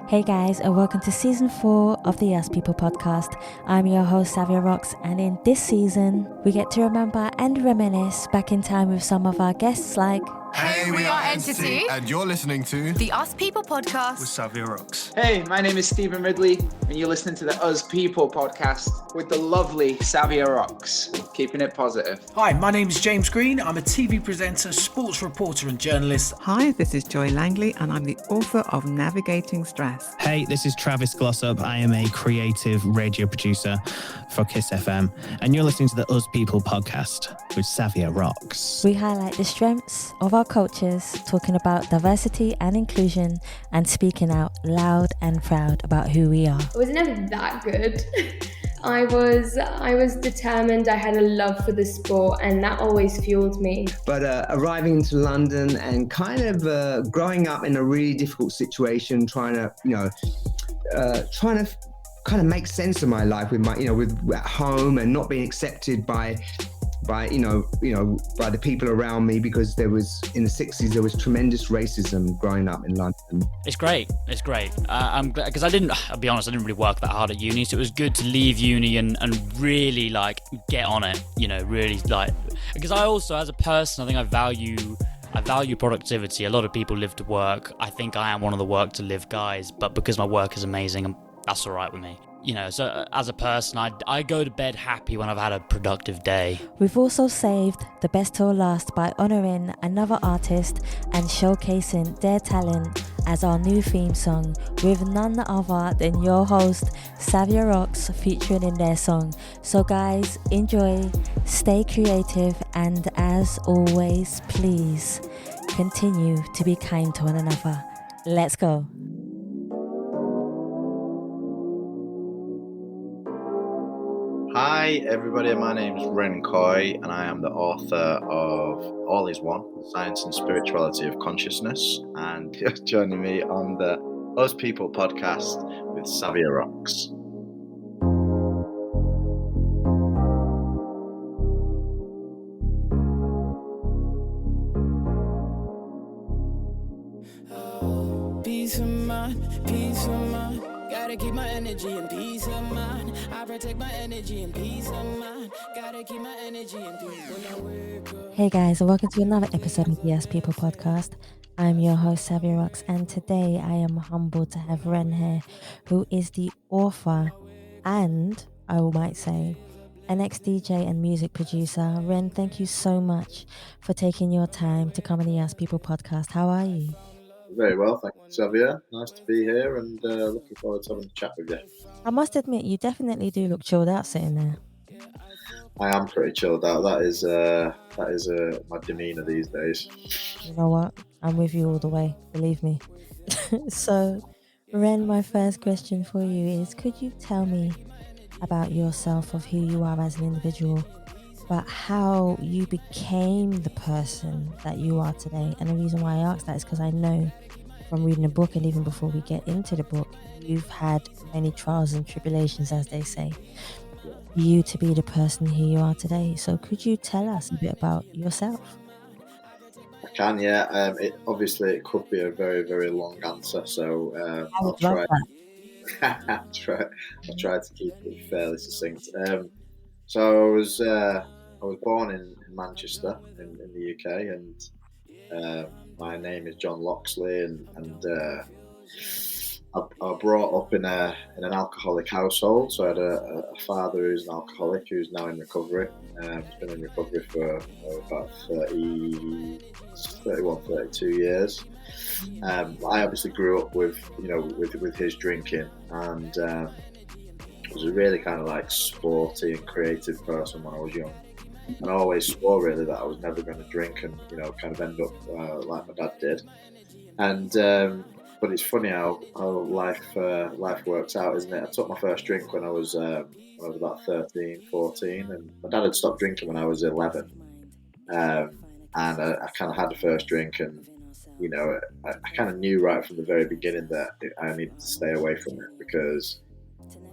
Hey guys, and welcome to season 4 of the Yes People podcast. I'm your host, Savia Rocks, and in this season, we get to remember and reminisce back in time with some of our guests like... Hey, we are Entity, and you're listening to the Us People podcast with Savia Rocks. Hey, my name is Stephen Ridley, and you're listening to the Us People podcast with the lovely Savia Rocks, keeping it positive. Hi, my name is James Green. I'm a TV presenter, sports reporter and journalist. Hi, this is Joy Langley, and I'm the author of Navigating Stress. Hey, this is Travis Glossop. I am a creative radio producer for Kiss FM, and you're listening to the Us People podcast with Savia Rocks. We highlight the strengths of our cultures, talking about diversity and inclusion, and speaking out loud and proud about who we are. I was never that good. I was determined. I had a love for the sport, and that always fueled me. But arriving into London and kind of growing up in a really difficult situation, trying to kind of make sense of my life with with at home and not being accepted by the people around me, because there was, in the 60s, there was tremendous racism growing up in London. It's great. I'm glad, because I'll be honest, I didn't really work that hard at uni, so it was good to leave uni and really get on it, really because I also, as a person, I think I value productivity. A lot of people live to work. I think I am one of the work to live guys, but because my work is amazing, that's all right with me. So as a person, I go to bed happy when I've had a productive day. We've also saved the best till last by honouring another artist and showcasing their talent as our new theme song, with none other than your host, Savia Rocks, featuring in their song. So guys, enjoy, stay creative, and as always, please continue to be kind to one another. Let's go. Hi everybody, my name is Ren Koi, and I am the author of All Is One, Science and Spirituality of Consciousness, and you're joining me on the Us People podcast with Savia Rocks. Peace of mind. Gotta keep my energy and peace of mind. I protect my energy and peace of mind. Gotta keep my energy and peace when I wake up. Hey guys, and welcome to another episode of the Yes People podcast. I'm your host, Savia Rocks, and today I am humbled to have Ren here, who is the author and, I might say, an ex-DJ and music producer. Ren, thank you so much for taking your time to come on the Yes People podcast. How are you? Very well, thank you, Savia. Nice to be here, and looking forward to having a chat with you. I must admit, you definitely do look chilled out sitting there. I am pretty chilled out. That is my demeanour these days. You know what? I'm with you all the way, believe me. So, Ren, my first question for you is, could you tell me about yourself, of who you are as an individual, but how you became the person that you are today? And the reason why I ask that is because I know from reading the book, and even before we get into the book, you've had many trials and tribulations, as they say, for you to be the person who you are today. So could you tell us a bit about yourself? I can, yeah. It could be a very, very long answer, so I'll try. I'll try to keep it fairly succinct. So I was born in Manchester in the UK, and my name is John Loxley, and I brought up in an alcoholic household. So I had a father who's an alcoholic, who's now in recovery. He's been in recovery for about 32 years. I obviously grew up with his drinking, and was a really kind of sporty and creative person when I was young. And I always swore really that I was never going to drink and, kind of end up like my dad did. And but it's funny how life works out, isn't it? I took my first drink when I was about 13, 14, and my dad had stopped drinking when I was 11. And I kind of had the first drink, and I kind of knew right from the very beginning that I needed to stay away from it, because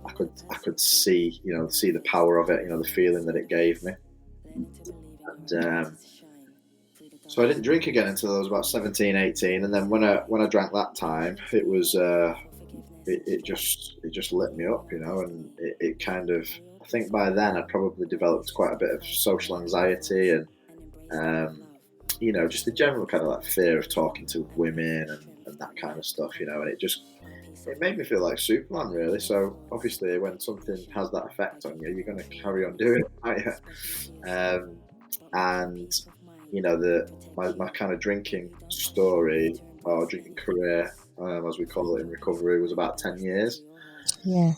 I could see the power of it, the feeling that it gave me. And so I didn't drink again until I was about 17, 18, and then when I drank that time, it was it just lit me up, and it kind of, I think by then I probably developed quite a bit of social anxiety and just the general kind of like fear of talking to women and that kind of stuff, and it made me feel like Superman, really. So obviously, when something has that effect on you, you're going to carry on doing it, aren't you? And my kind of drinking story, or drinking career, as we call it in recovery, was about 10 years. Yeah.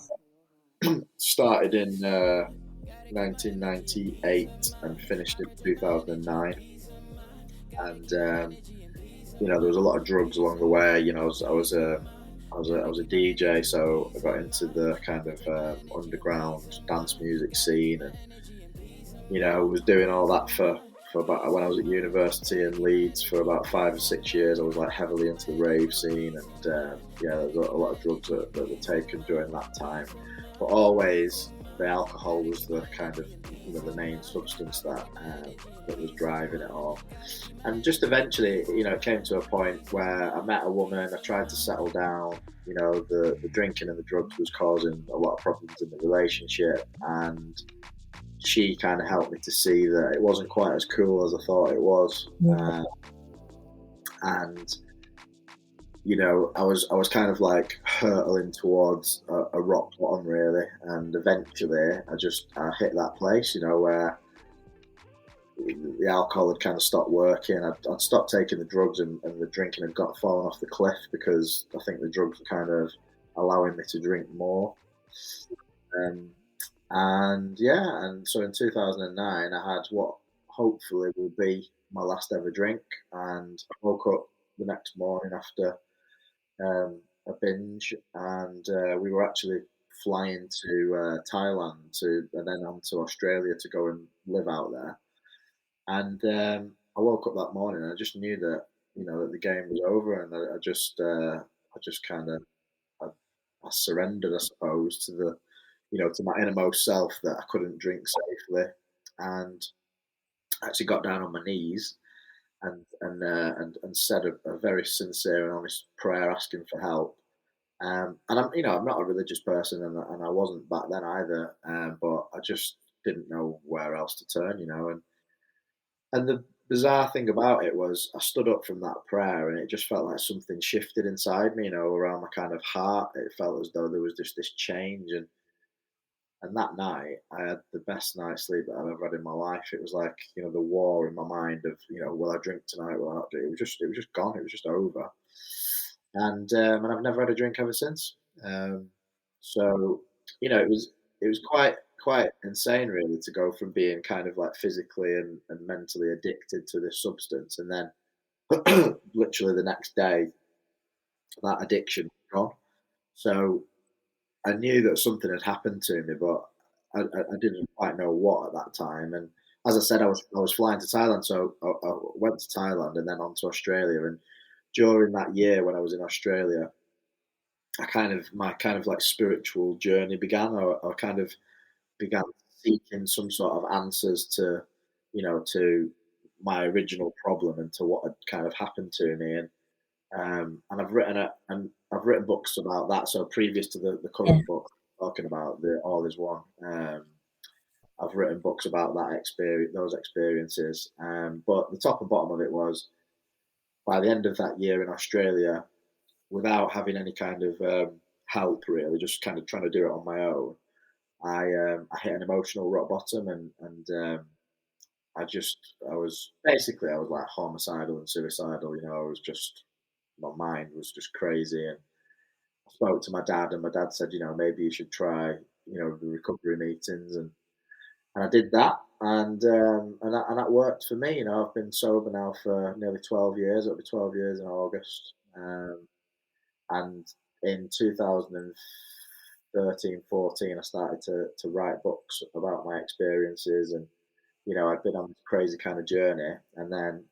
Started in 1998 and finished in 2009. And there was a lot of drugs along the way. I was a DJ, so I got into the kind of underground dance music scene, and I was doing all that for about, when I was at university in Leeds for about 5 or 6 years. I was like heavily into the rave scene, and there was a lot of drugs that were taken during that time. But always the alcohol was the kind of the main substance that was driving it all. And just eventually, it came to a point where I met a woman. I tried to settle down. The drinking and the drugs was causing a lot of problems in the relationship, and she kind of helped me to see that it wasn't quite as cool as I thought it was. Yeah. And I was kind of like hurtling towards a rock bottom, really, and eventually I hit that place, where the alcohol had kind of stopped working. I'd stopped taking the drugs, and the drinking had fallen off the cliff, because I think the drugs were kind of allowing me to drink more. And so in 2009, I had what hopefully will be my last ever drink, and I woke up the next morning after a binge, and we were actually flying to Thailand and then on to Australia to go and live out there. And I woke up that morning and I just knew that that the game was over, and I just kind of I surrendered, I suppose, to to my innermost self, that I couldn't drink safely, and actually got down on my knees and said a very sincere and honest prayer, asking for help. And I'm not a religious person, and I wasn't back then either. But I just didn't know where else to turn, And the bizarre thing about it was, I stood up from that prayer, and it just felt like something shifted inside me, around my kind of heart. It felt as though there was just this change, and that night, I had the best night's sleep that I've ever had in my life. It was like, the war in my mind of, will I drink tonight? Will I not drink? It was just gone. It was just over. And I've never had a drink ever since. So, it was quite insane, really, to go from being kind of like physically and mentally addicted to this substance, and then literally the next day, that addiction was gone. So I knew that something had happened to me, but I didn't quite know what at that time. And as I said, I was flying to Thailand, so I went to Thailand and then on to Australia. And during that year, when I was in Australia, my kind of like spiritual journey began. I kind of began seeking some sort of answers to my original problem and to what had kind of happened to me. And I've written books about that. So previous to the current book talking about the All Is One, I've written books about those experiences. But the top and bottom of it was, by the end of that year in Australia, without having any kind of help, really, just kind of trying to do it on my own, I hit an emotional rock bottom, and I was like homicidal and suicidal. My mind was just crazy. And I spoke to my dad, and my dad said, maybe you should try, the recovery meetings, and I did that, and that worked for me. I've been sober now for nearly 12 years. It'll be 12 years in August. And in 2013, 14, I started to write books about my experiences, and I'd been on this crazy kind of journey, and then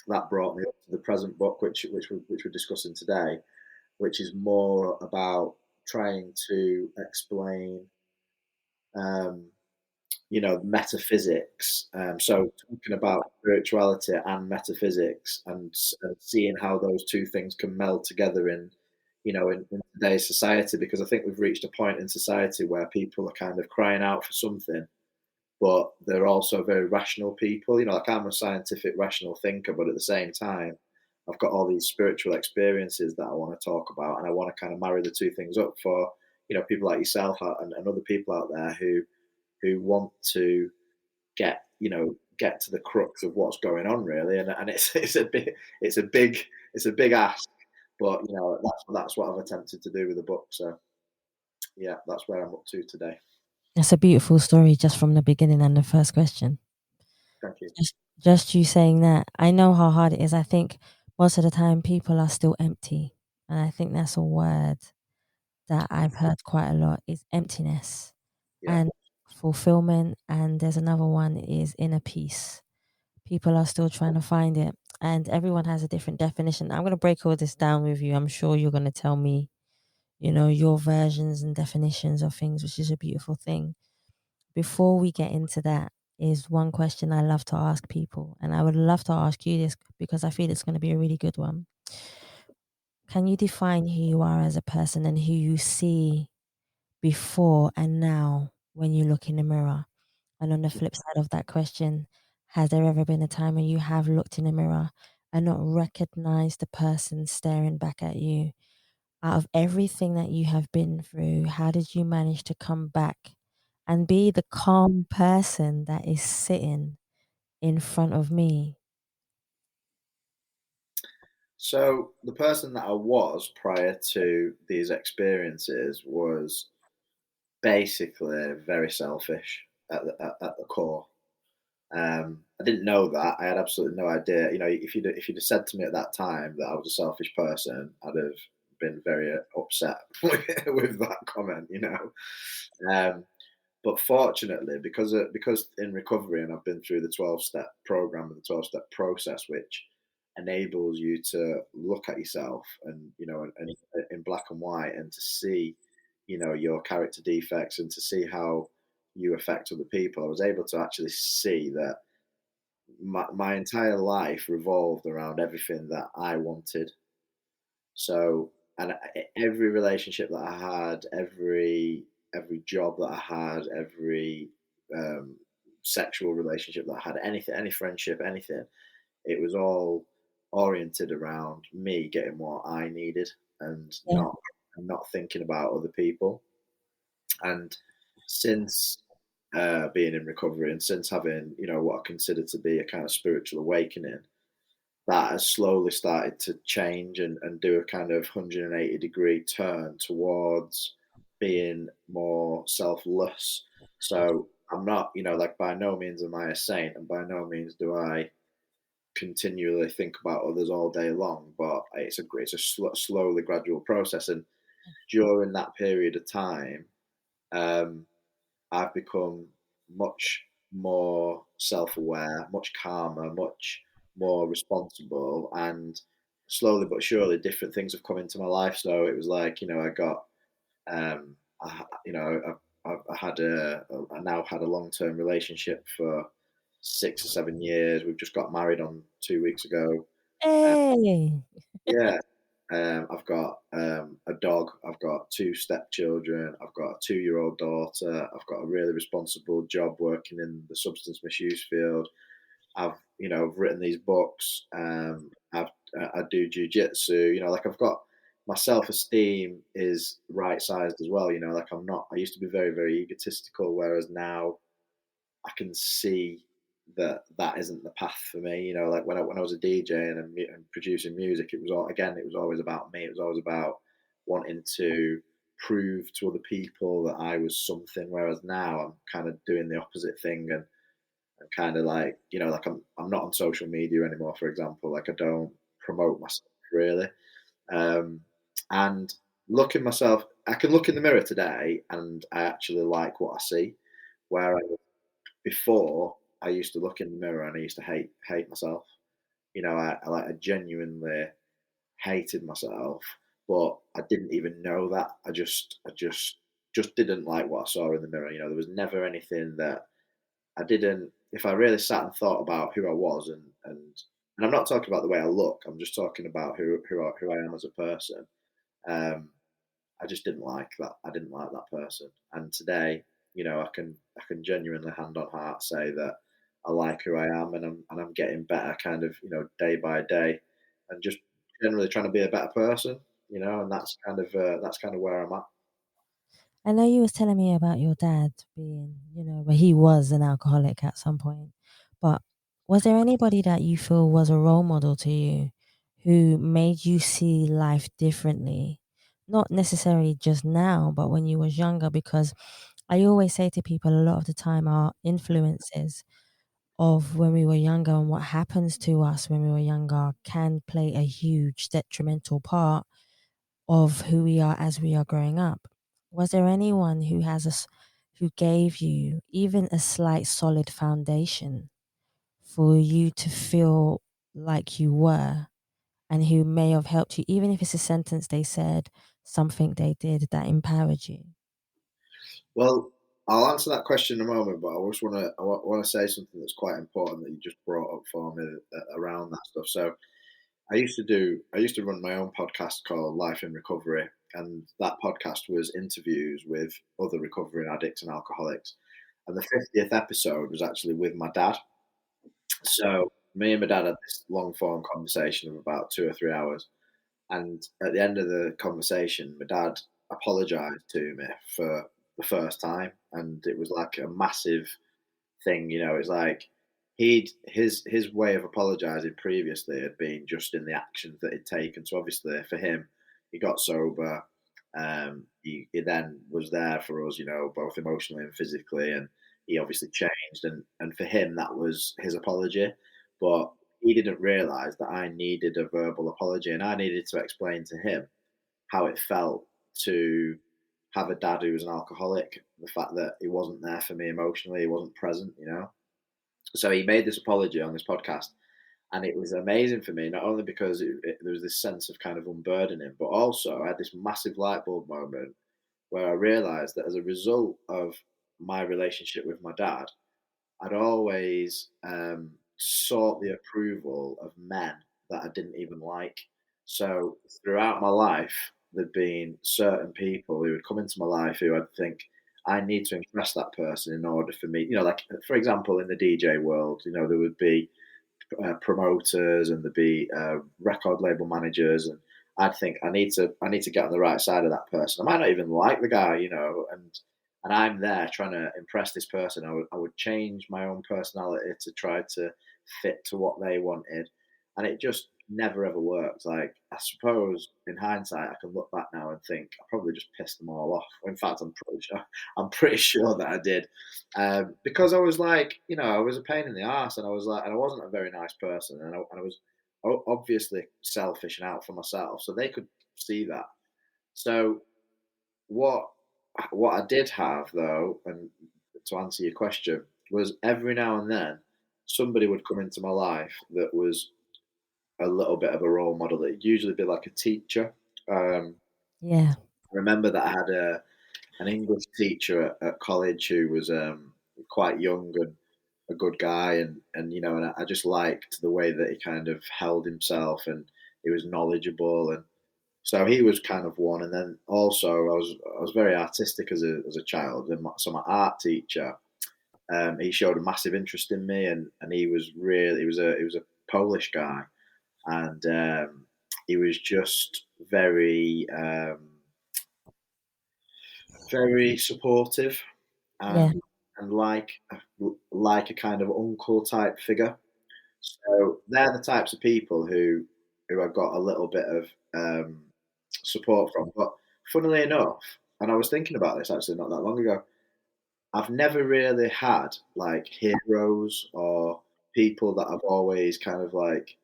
that brought me up to the present book, which we're discussing today, which is more about trying to explain, metaphysics. So talking about spirituality and metaphysics, and seeing how those two things can meld together in today's society, because I think we've reached a point in society where people are kind of crying out for something, but they're also very rational people. Like I'm a scientific, rational thinker, but at the same time, I've got all these spiritual experiences that I want to talk about, and I want to kind of marry the two things up for people like yourself and other people out there who want to get to the crux of what's going on, really. And it's a big ask, but that's what I've attempted to do with the book. So yeah, that's where I'm up to today. That's a beautiful story just from the beginning and the first question. Thank you. Just you saying that, I know how hard it is. I think most of the time people are still empty, and I think that's a word that I've heard quite a lot, is emptiness and fulfillment. And there's another one, is inner peace. People are still trying to find it, and everyone has a different definition. I'm going to break all this down with you. I'm sure you're going to tell me, your versions and definitions of things, which is a beautiful thing. Before we get into that, is one question I love to ask people, and I would love to ask you this because I feel it's going to be a really good one. Can you define who you are as a person and who you see before and now when you look in the mirror? And on the flip side of that question, has there ever been a time when you have looked in the mirror and not recognized the person staring back at you? Out of everything that you have been through, how did you manage to come back and be the calm person that is sitting in front of me? So the person that I was prior to these experiences was basically very selfish at the core. I didn't know that. I had absolutely no idea. If you'd have said to me at that time that I was a selfish person, I'd have been very upset with that comment. But fortunately, because in recovery, and I've been through the 12-step program and the 12-step process, which enables you to look at yourself and and in black and white, and to see your character defects and to see how you affect other people. I was able to actually see that my entire life revolved around everything that I wanted. So, and every relationship that I had, every job that I had, every sexual relationship that I had, anything, any friendship, anything, it was all oriented around me getting what I needed, and Yeah. not thinking about other people. And since being in recovery, and since having what I consider to be a kind of spiritual awakening, that has slowly started to change and do a kind of 180-degree turn towards being more selfless. So I'm not, like, by no means am I a saint, and by no means do I continually think about others all day long. But it's a slowly gradual process, and during that period of time, I've become much more self-aware, much calmer, much more responsible, and slowly but surely, different things have come into my life. So it was like, I got, I, you know, I now had a long-term relationship for 6 or 7 years. We've just got married on 2 weeks ago. Hey. Yeah. I've got a dog. I've got 2 stepchildren. I've got a 2-year-old daughter. I've got a really responsible job working in the substance misuse field. I've written these books. I do jujitsu. Like, I've got, my self-esteem is right sized as well. Like, I used to be very, very egotistical, whereas now I can see that isn't the path for me. Like when I was a DJ and producing music, it was always about me. It was always about wanting to prove to other people that I was something. Whereas now I'm kind of doing the opposite thing, and kind of like, like I'm not on social media anymore, for example. Like, I don't promote myself really. And looking myself, I can look in the mirror today and I actually like what I see. Where before, I used to look in the mirror and I used to hate myself. I genuinely hated myself, but I didn't even know that. I just didn't like what I saw in the mirror. There was never anything that I didn't. If I really sat and thought about who I was, and I'm not talking about the way I look, I'm just talking about who I am as a person. I just didn't like that. I didn't like that person. And today, I can genuinely hand on heart say that I like who I am, and I'm getting better, kind of, day by day, and just generally trying to be a better person, and that's kind of where I'm at. I know you was telling me about your dad being, where he was an alcoholic at some point, but was there anybody that you feel was a role model to you who made you see life differently? Not necessarily just now, but when you was younger, because I always say to people a lot of the time our influences of when we were younger and what happens to us when we were younger can play a huge detrimental part of who we are as we are growing up. Was there anyone who who gave you even a slight solid foundation for you to feel like you were, and who may have helped you, even if it's a sentence they said, something they did that empowered you? Well, I'll answer that question in a moment, but I just want to say something that's quite important that you just brought up for me around that stuff. So I used to run my own podcast called Life in Recovery, and that podcast was interviews with other recovering addicts and alcoholics. And the 50th episode was actually with my dad. So me and my dad had this long form conversation of about 2 or 3 hours. And at the end of the conversation, my dad apologized to me for the first time. And it was like a massive thing, it's like his way of apologizing previously had been just in the actions that he'd taken. So obviously for him, he got sober. He then was there for us, both emotionally and physically, and he obviously changed. And for him, that was his apology. But he didn't realize that I needed a verbal apology, and I needed to explain to him how it felt to have a dad who was an alcoholic, the fact that he wasn't there for me emotionally, he wasn't present, So he made this apology on this podcast, and it was amazing for me, not only because there was this sense of kind of unburdening, but also I had this massive light bulb moment where I realized that as a result of my relationship with my dad, I'd always sought the approval of men that I didn't even like. So throughout my life, there'd been certain people who would come into my life who I'd think, I need to impress that person in order for me, like, for example, in the DJ world, there would be promoters, and there'd be record label managers, and I'd think I need to get on the right side of that person. I might not even like the guy, and I'm there trying to impress this person. I would change my own personality to try to fit to what they wanted, and it just never ever worked. Like, I suppose in hindsight, I can look back now and think I probably just pissed them all off. In fact, I'm pretty sure that I did, because I was like, I was a pain in the ass, and I was like, and I wasn't a very nice person, and I was obviously selfish and out for myself, so they could see that. So what I did have, though, and to answer your question, was every now and then somebody would come into my life that was a little bit of a role model. It'd usually be like a teacher. Yeah. I remember that I had an English teacher at college who was quite young and a good guy, and I just liked the way that he kind of held himself, and he was knowledgeable, and so he was kind of one. And then also I was very artistic as a child, and so my art teacher, he showed a massive interest in me, and he was a Polish guy, and he was just very supportive, Yeah. and like a kind of uncle type figure. So they're the types of people who I got a little bit of support from. But funnily enough, and I was thinking about this actually not that long ago, I've never really had like heroes or people that I've always kind of like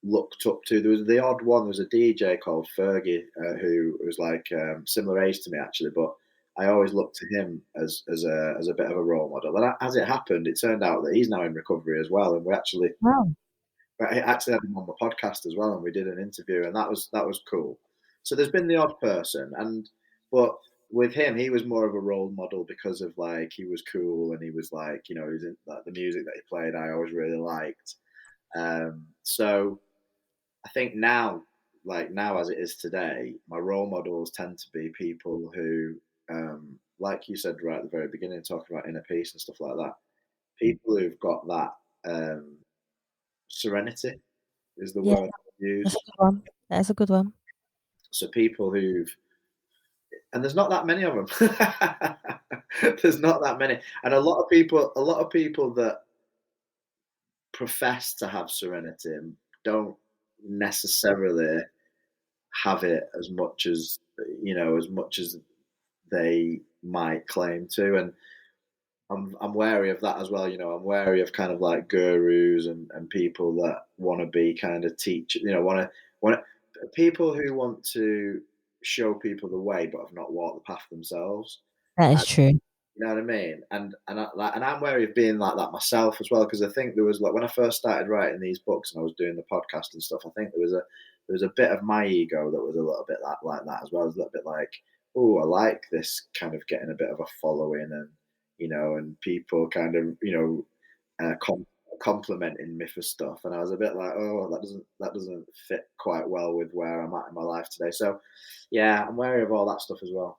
looked up to. There was the odd one. There was a DJ called Fergie who was like similar age to me actually, but I always looked to him as a bit of a role model. And as it happened, it turned out that he's now in recovery as well, and Wow. I actually had him on my podcast as well, and we did an interview, and that was cool. So there's been the odd person, but with him, he was more of a role model because of like he was cool, and he was like, he was in like the music that he played. I always really liked. So I think now like now as it is today, my role models tend to be people who, like you said right at the very beginning, talking about inner peace and stuff like that. People who've got that serenity is the Yeah, word I that's a use. good one. That's a good one. So people who've, and there's not that many of them. There's not that many, and a lot of people that profess to have serenity and don't necessarily have it as much as as much as they might claim to. And I'm wary of that as well. I'm wary of kind of like gurus and people that want to be kind of teach. Want people who want to show people the way but have not walked the path themselves. That is true. You know what I mean? And I'm wary of being like that myself as well, because I think there was like when I first started writing these books and I was doing the podcast and stuff. I think there was a bit of my ego that was a little bit like that as well. It was a little bit like, oh, I like this kind of getting a bit of a following, and and people kind of complimenting me for stuff, and I was a bit like, oh, that doesn't fit quite well with where I'm at in my life today. So, yeah, I'm wary of all that stuff as well.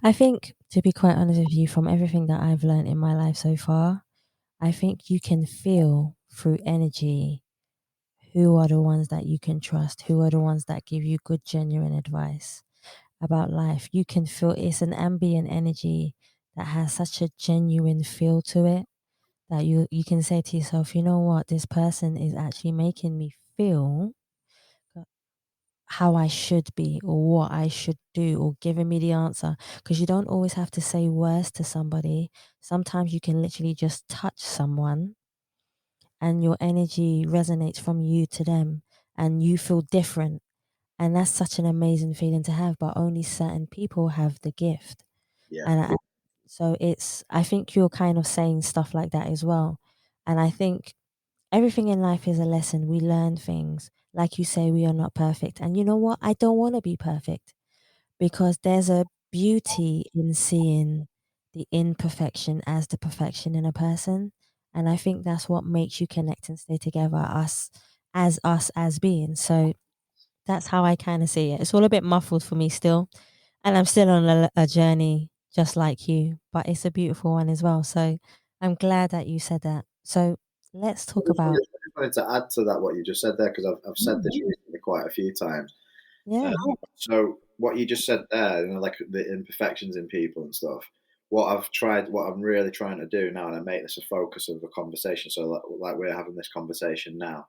I think, to be quite honest with you, from everything that I've learned in my life so far, I think you can feel through energy who are the ones that you can trust, who are the ones that give you good, genuine advice about life. You can feel it's an ambient energy that has such a genuine feel to it that you can say to yourself, you know what, this person is actually making me feel how I should be or what I should do or giving me the answer. Because you don't always have to say words to somebody. Sometimes you can literally just touch someone and your energy resonates from you to them and you feel different. And that's such an amazing feeling to have, but only certain people have the gift. Yeah. So I think you're kind of saying stuff like that as well. And I think everything in life is a lesson. We learn things. Like you say, we are not perfect. And you know what? I don't want to be perfect because there's a beauty in seeing the imperfection as the perfection in a person. And I think that's what makes you connect and stay together, us as beings. So that's how I kind of see it. It's all a bit muffled for me still. And I'm still on a journey just like you, but it's a beautiful one as well. So I'm glad that you said that. So let's talk about. I just wanted to add to that what you just said there, because I've said this Mm, recently quite a few times. yeah. So what you just said there, like the imperfections in people and stuff. What I'm really trying to do now, and I make this a focus of the conversation. So like we're having this conversation now,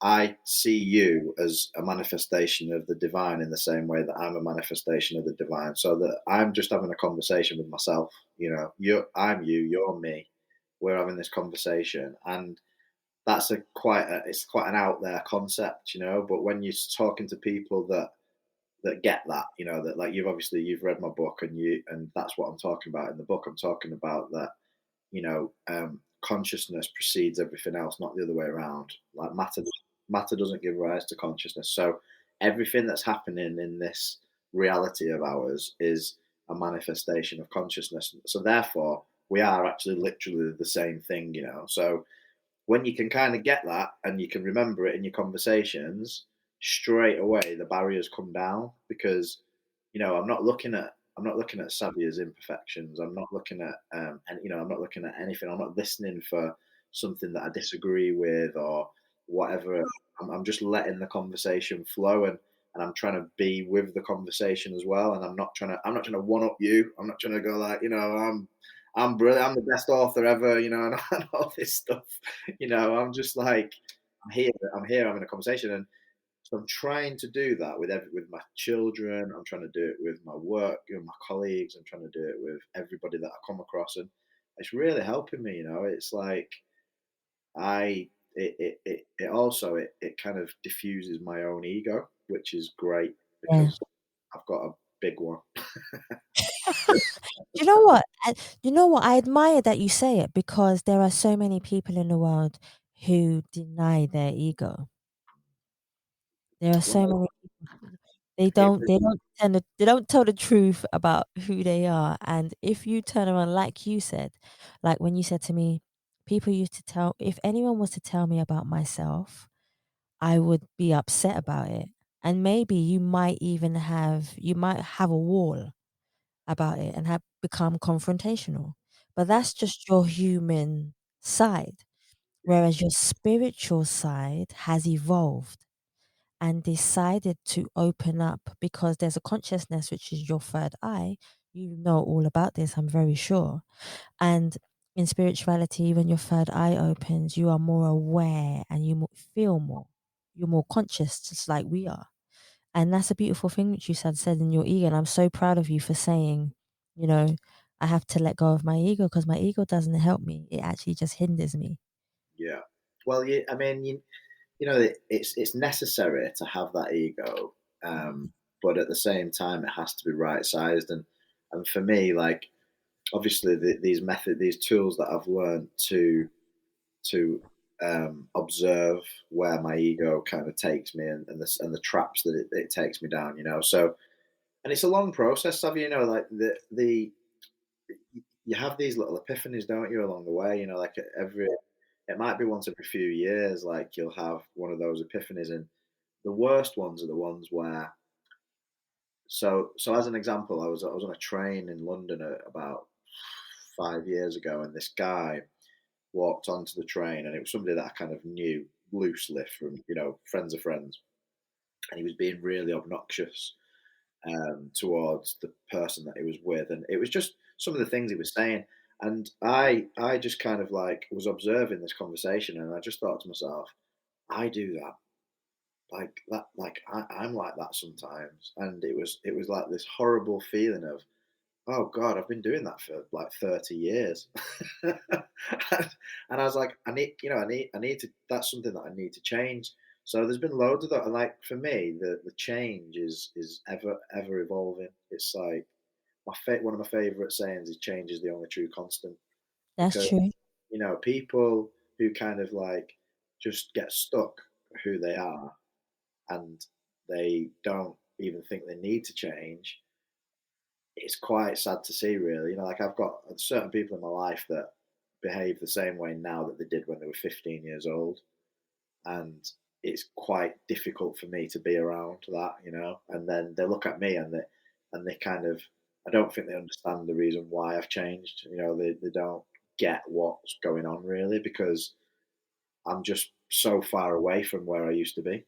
I see you as a manifestation of the divine in the same way that I'm a manifestation of the divine. So that I'm just having a conversation with myself. I'm you, you're me. We're having this conversation, and that's it's quite an out there concept, But when you're talking to people that get that, that like you've read my book, and that's what I'm talking about in the book. I'm talking about that, consciousness precedes everything else, not the other way around. Like matter doesn't give rise to consciousness. So everything that's happening in this reality of ours is a manifestation of consciousness. So therefore, we are actually literally the same thing, So when you can kind of get that and you can remember it in your conversations, straight away the barriers come down, because I'm not looking at Savia's imperfections. I'm not looking at and I'm not looking at anything. I'm not listening for something that I disagree with or whatever. I'm just letting the conversation flow, and I'm trying to be with the conversation as well. And I'm not trying to one up you. I'm not trying to go like, I'm brilliant. I'm the best author ever, and all this stuff. I'm just like, I'm here having a conversation, and so I'm trying to do that with my children. I'm trying to do it with my work, my colleagues. I'm trying to do it with everybody that I come across, and it's really helping me. It's like it also it kind of diffuses my own ego, which is great Yeah. because I've got a big one. You know what? You know what? I admire that you say it because there are so many people in the world who deny their ego. There are so Well, many people. They it don't. They don't tend to. They don't tell the truth about who they are. And if you turn around, like you said, like when you said to me, people used to tell. If anyone was to tell me about myself, I would be upset about it. And maybe you might have a wall about it and have become confrontational. But that's just your human side. Whereas your spiritual side has evolved and decided to open up because there's a consciousness, which is your third eye. You know all about this, I'm very sure. And in spirituality, when your third eye opens, you are more aware and feel more. You're more conscious, just like we are. And that's a beautiful thing which you said in your ego. And I'm so proud of you for saying, you know, I have to let go of my ego because my ego doesn't help me. It actually just hinders me. Yeah. Well, I mean, you know, it's necessary to have that ego, but at the same time, it has to be right sized. And for me, like obviously these tools that I've learned to observe where my ego kind of takes me and the traps that it takes me down, you know. So, and it's a long process, of you know, like the you have these little epiphanies, don't you, along the way, you know, like every it might be once every few years, like you'll have one of those epiphanies, and the worst ones are the ones where. So as an example, I was on a train in London about 5 years ago, and this guy walked onto the train, and it was somebody that I kind of knew loosely from friends of friends, and he was being really obnoxious towards the person that he was with, and it was just some of the things he was saying, and I just kind of like was observing this conversation, and I just thought to myself, I do that. Like that, like I'm like that sometimes, and it was like this horrible feeling of, oh God, I've been doing that for like 30 years. and I was like, I need to, that's something that I need to change. So there's been loads of that. And like for me, the change is ever evolving. It's like one of my favorite sayings is change is the only true constant, That's because, true. people who kind of like just get stuck who they are and they don't even think they need to change, it's quite sad to see, really. Like I've got certain people in my life that behave the same way now that they did when they were 15 years old, and it's quite difficult for me to be around that, And then they look at me and they kind of, I don't think they understand the reason why I've changed. They don't get what's going on really, because I'm just so far away from where I used to be.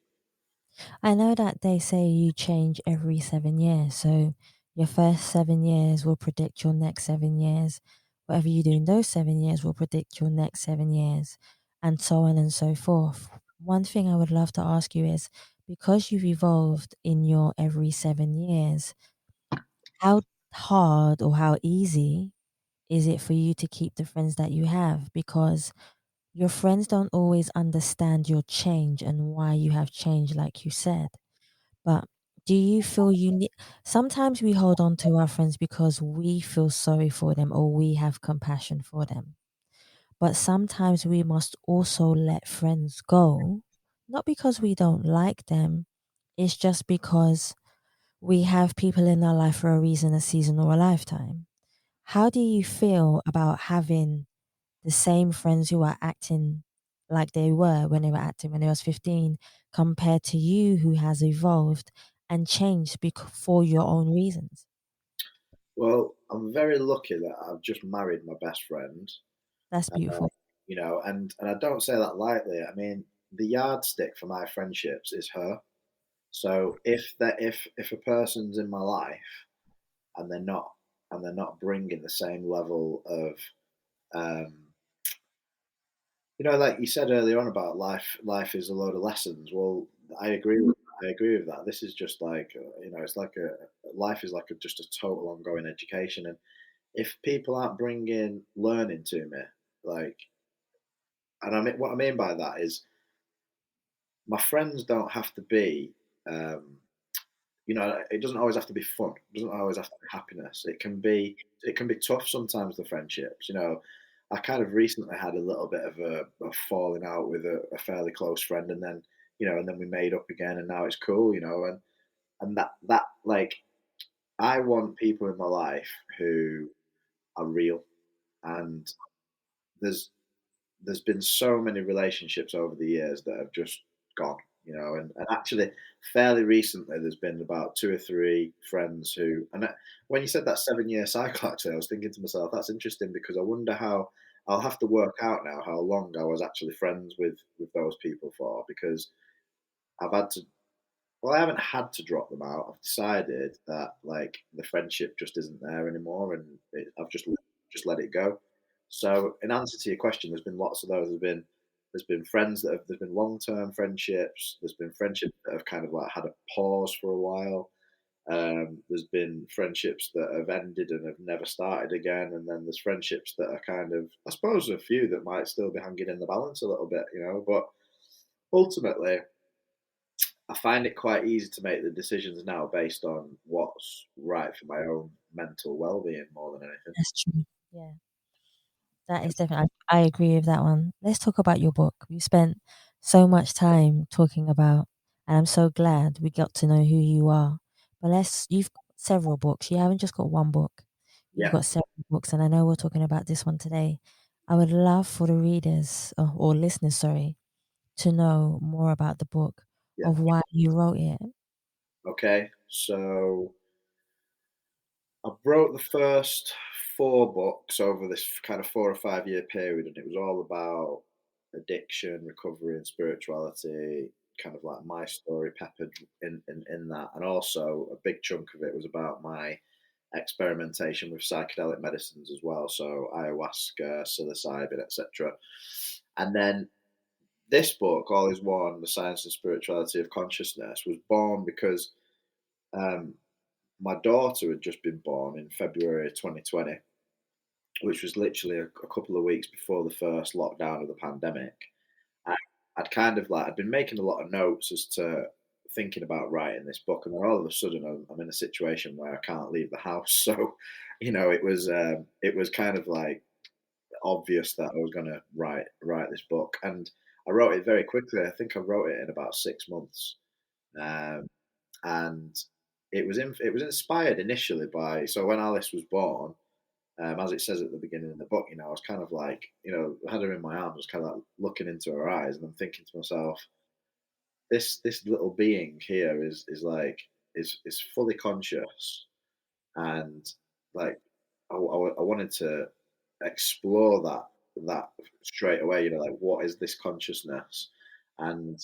I know that they say you change every 7 years. So your first 7 years will predict your next 7 years. Whatever you do in those 7 years will predict your next 7 years, and so on and so forth. One thing I would love to ask you is, because you've evolved in your every 7 years, how hard or how easy is it for you to keep the friends that you have? Because your friends don't always understand your change and why you have changed, like you said. But do you feel you need? Sometimes we hold on to our friends because we feel sorry for them or we have compassion for them. But sometimes we must also let friends go, not because we don't like them, it's just because we have people in our life for a reason, a season, or a lifetime. How do you feel about having the same friends who are acting like they were when they were acting when they was 15, compared to you who has evolved and changed for your own reasons? Well, I'm very lucky that I've just married my best friend. That's uh, beautiful. and I don't say that lightly. I mean, the yardstick for my friendships is her. So if a person's in my life and they're not bringing the same level of, um, like you said earlier on about life is a load of lessons. Well, I agree with that. This is just like, it's like a life is like just a total ongoing education. And if people aren't bringing learning to me, like, and I mean what I mean by that is my friends don't have to be, um, it doesn't always have to be fun. It doesn't always have to be happiness. It can be tough sometimes, the friendships. I kind of recently had a little bit of a falling out with a fairly close friend, and then we made up again, and now it's cool. And that like, I want people in my life who are real, and there's there's been so many relationships over the years that have just gone. and actually fairly recently there's been about 2 or 3 friends who, when you said that 7-year cycle, actually I was thinking to myself, that's interesting, because I wonder how, I'll have to work out now how long I was actually friends with those people for, because I've had to, well, I haven't had to drop them out. I've decided that like the friendship just isn't there anymore, and I've just let it go. So, in answer to your question, there's been lots of those. There's been friends that have, there's been long term friendships. There's been friendships that have kind of like had a pause for a while. There's been friendships that have ended and have never started again, and then there's friendships that are kind of, I suppose, a few that might still be hanging in the balance a little bit, But ultimately, I find it quite easy to make the decisions now based on what's right for my own mental well-being more than anything. That's true. Yeah, that is definitely. I agree with that one. Let's talk about your book. We spent so much time talking about, and I'm so glad we got to know who you are. But you've got several books. You haven't just got one book. You've Yeah. got several books, and I know we're talking about this one today. I would love for the readers or listeners, sorry, to know more about the book, Yeah. of why you wrote it. Okay. So I wrote the first 4 books over this kind of 4 or 5 year period, and it was all about addiction, recovery, and spirituality. Kind of like my story peppered in that, and also a big chunk of it was about my experimentation with psychedelic medicines as well, so ayahuasca, psilocybin, etc. And then this book, All Is One: The Science and Spirituality of Consciousness, was born because um, my daughter had just been born in February 2020, which was literally a couple of weeks before the first lockdown of the pandemic. I, I'd kind of like, I'd been making a lot of notes as to thinking about writing this book, and then all of a sudden I'm in a situation where I can't leave the house. So, it was kind of like obvious that I was going to write this book, and I wrote it very quickly. I think I wrote it in about 6 months, um, and it was inspired initially by, so when Alice was born. As it says at the beginning of the book, I was kind of like, I had her in my arms, I was kind of like looking into her eyes, and I'm thinking to myself, this little being here is fully conscious, and like I wanted to explore that straight away. Like, what is this consciousness? And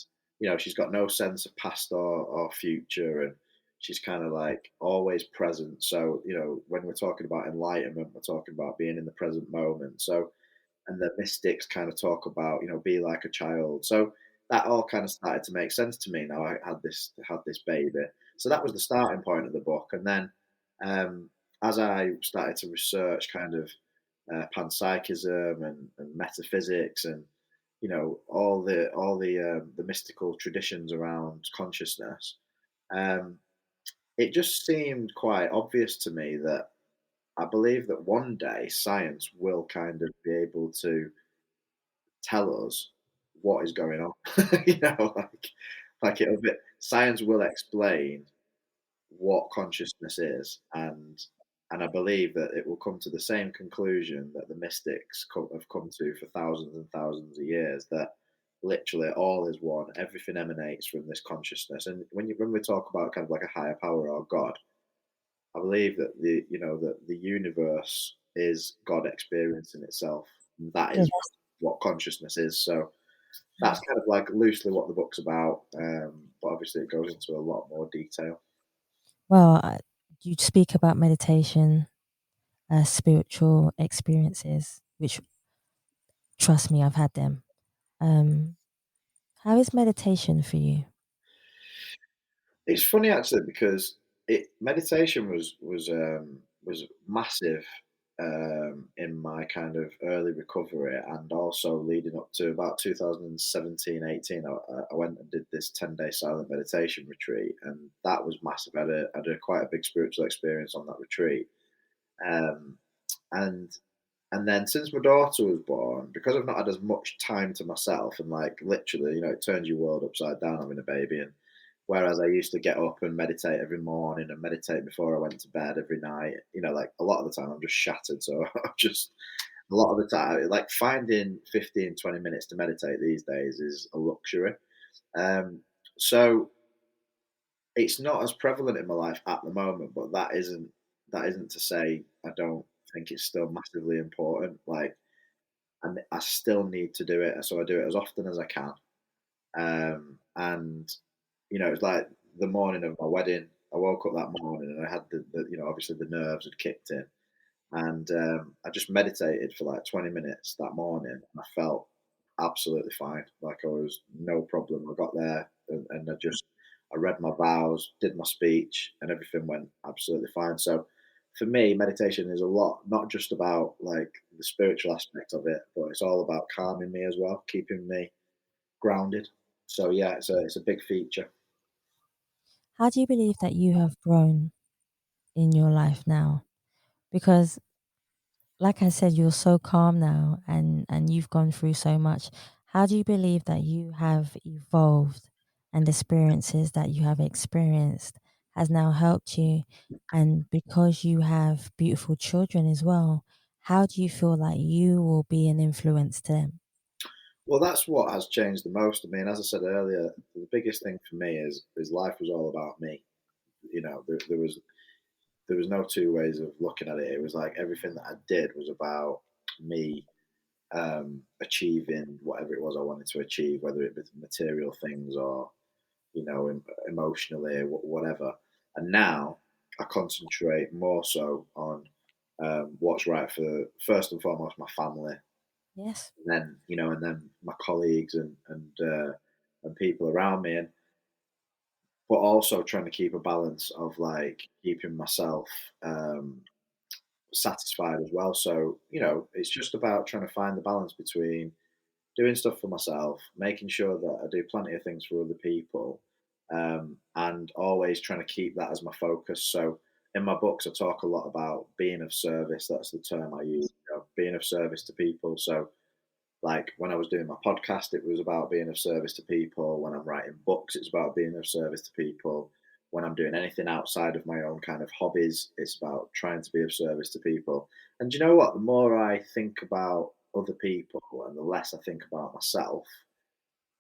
she's got no sense of past or future, and she's kind of like always present. So when we're talking about enlightenment, we're talking about being in the present moment. So, and the mystics kind of talk about be like a child. So that all kind of started to make sense to me now. I had this baby, so that was the starting point of the book. And then as I started to research kind of panpsychism and metaphysics, and all the mystical traditions around consciousness, um, it just seemed quite obvious to me that I believe that one day science will kind of be able to tell us what is going on. Like it'll be, science will explain what consciousness is, and I believe that it will come to the same conclusion that the mystics have come to for thousands and thousands of years, that literally all is one, everything emanates from this consciousness. And when we talk about kind of like a higher power or God, I believe that the universe is God experiencing itself. And that Yeah, is what consciousness is. So that's kind of like loosely what the book's about, but obviously it goes into a lot more detail. well, you speak about meditation, spiritual experiences, which, trust me, I've had them. Um, how is meditation for you? It's funny actually, because meditation was massive in my kind of early recovery, and also leading up to about 2017-18. I went and did this 10-day silent meditation retreat, and that was massive. I had quite a big spiritual experience on that retreat, um, and and then since my daughter was born, because I've not had as much time to myself, and like literally, it turns your world upside down having a baby. And whereas I used to get up and meditate every morning and meditate before I went to bed every night, like a lot of the time I'm just shattered. So I'm just, a lot of the time, like finding 15, 20 minutes to meditate these days is a luxury. Um, So it's not as prevalent in my life at the moment, but that isn't to say I don't think it's still massively important. Like, and I still need to do it, so I do it as often as I can. And it's like the morning of my wedding. I woke up that morning and I had obviously the nerves had kicked in, and I just meditated for like 20 minutes that morning, and I felt absolutely fine. Like I was no problem. I got there and I read my vows, did my speech, and everything went absolutely fine. So for me, meditation is a lot, not just about like the spiritual aspect of it, but it's all about calming me as well, keeping me grounded. So yeah, it's a big feature. How do you believe that you have grown in your life now? Because like I said, you're so calm now and you've gone through so much. How do you believe that you have evolved and the experiences that you have experienced has now helped you? And because you have beautiful children as well, how do you feel like you will be an influence to them? Well, that's what has changed the most. I mean, as I said earlier, the biggest thing for me is life was all about me. There was no two ways of looking at it. It was like everything that I did was about me achieving whatever it was I wanted to achieve, whether it was material things or emotionally, whatever. And now I concentrate more so on what's right for first and foremost my family, Yes. and then my colleagues and people around me, but also trying to keep a balance of like keeping myself satisfied as well. So it's just about trying to find the balance between doing stuff for myself, making sure that I do plenty of things for other people, and always trying to keep that as my focus. So in my books, I talk a lot about being of service. That's the term I use. Being of service to people. So like when I was doing my podcast, it was about being of service to people. When I'm writing books, it's about being of service to people. When I'm doing anything outside of my own kind of hobbies, it's about trying to be of service to people. And do you know what? The more I think about other people and the less I think about myself,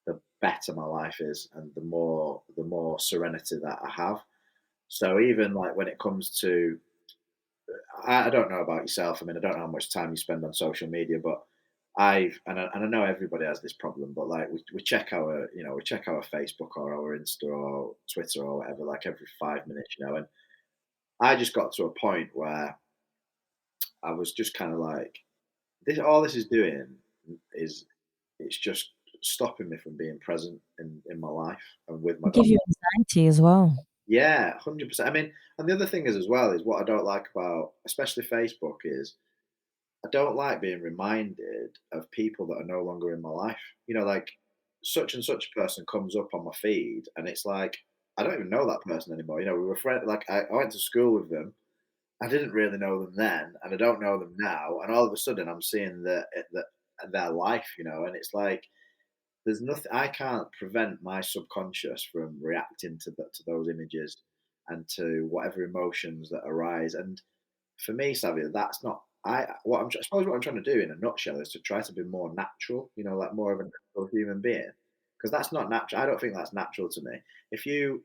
the better my life is, and the more serenity that I have. So even like when it comes to I don't know about yourself. I mean, I don't know how much time you spend on social media, but and I know everybody has this problem, but like we check our Facebook or our Insta or Twitter or whatever like every 5 minutes, and I just got to a point where I was just kind of like this is doing is it's just stopping me from being present in my life and with my It give daughter. you anxiety as well. Yeah, 100%. I mean, and the other thing is as well is what I don't like about especially Facebook is I don't like being reminded of people that are no longer in my life. Like such and such person comes up on my feed, and it's like I don't even know that person anymore. We were friends. Like I went to school with them. I didn't really know them then, and I don't know them now. And all of a sudden, I'm seeing that their life. And it's like there's nothing. I can't prevent my subconscious from reacting to those images and to whatever emotions that arise. And for me, Savia, that's not. I suppose what I'm trying to do in a nutshell is to try to be more natural. Like more of a natural human being, because that's not natural. I don't think that's natural to me. If you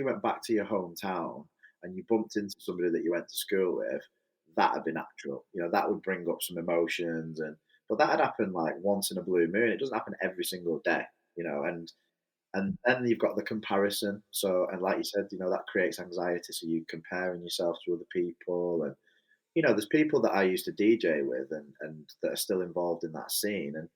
went back to your hometown and you bumped into somebody that you went to school with, that'd be natural. That would bring up some emotions, but that'd happen like once in a blue moon. It doesn't happen every single day. And then you've got the comparison. So, and like you said, that creates anxiety. So you comparing yourself to other people, and there's people that I used to DJ with, and that are still involved in that scene, and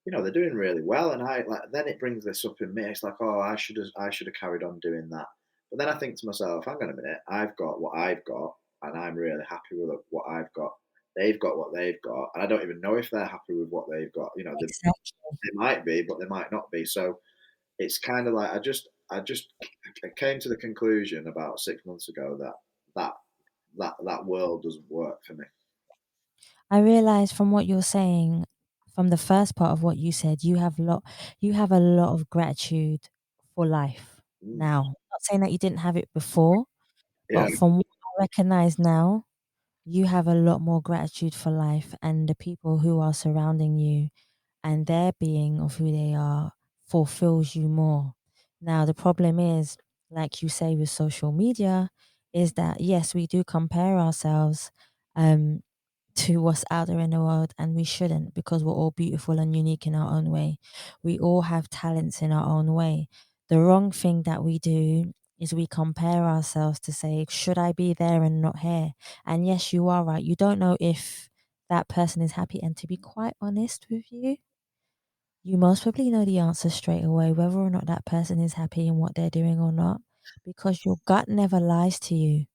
they're doing really well. And I like then it brings this up in me. It's like, oh, I should have carried on doing that. But then I think to myself, hang on a minute, I've got what I've got, and I'm really happy with what I've got. They've got what they've got, and I don't even know if they're happy with what they've got. Exactly. They might be, but they might not be. So it's kind of like I came to the conclusion about 6 months ago that that world doesn't work for me. I realize from what you're saying, from the first part of what you said, you have a lot of gratitude for life Mm. now. Not saying that you didn't have it before, Yeah, but from what I recognize now, you have a lot more gratitude for life and the people who are surrounding you, and their being of who they are fulfills you more. Now, the problem is, like you say with social media, is that yes, we do compare ourselves um, to what's out there in the world, and we shouldn't, because we're all beautiful and unique in our own way. We all have talents in our own way. The wrong thing that we do is we compare ourselves to say, should I be there and not here? And yes, you are right. You don't know if that person is happy. And to be quite honest with you, you most probably know the answer straight away, whether or not that person is happy in what they're doing or not, because your gut never lies to you.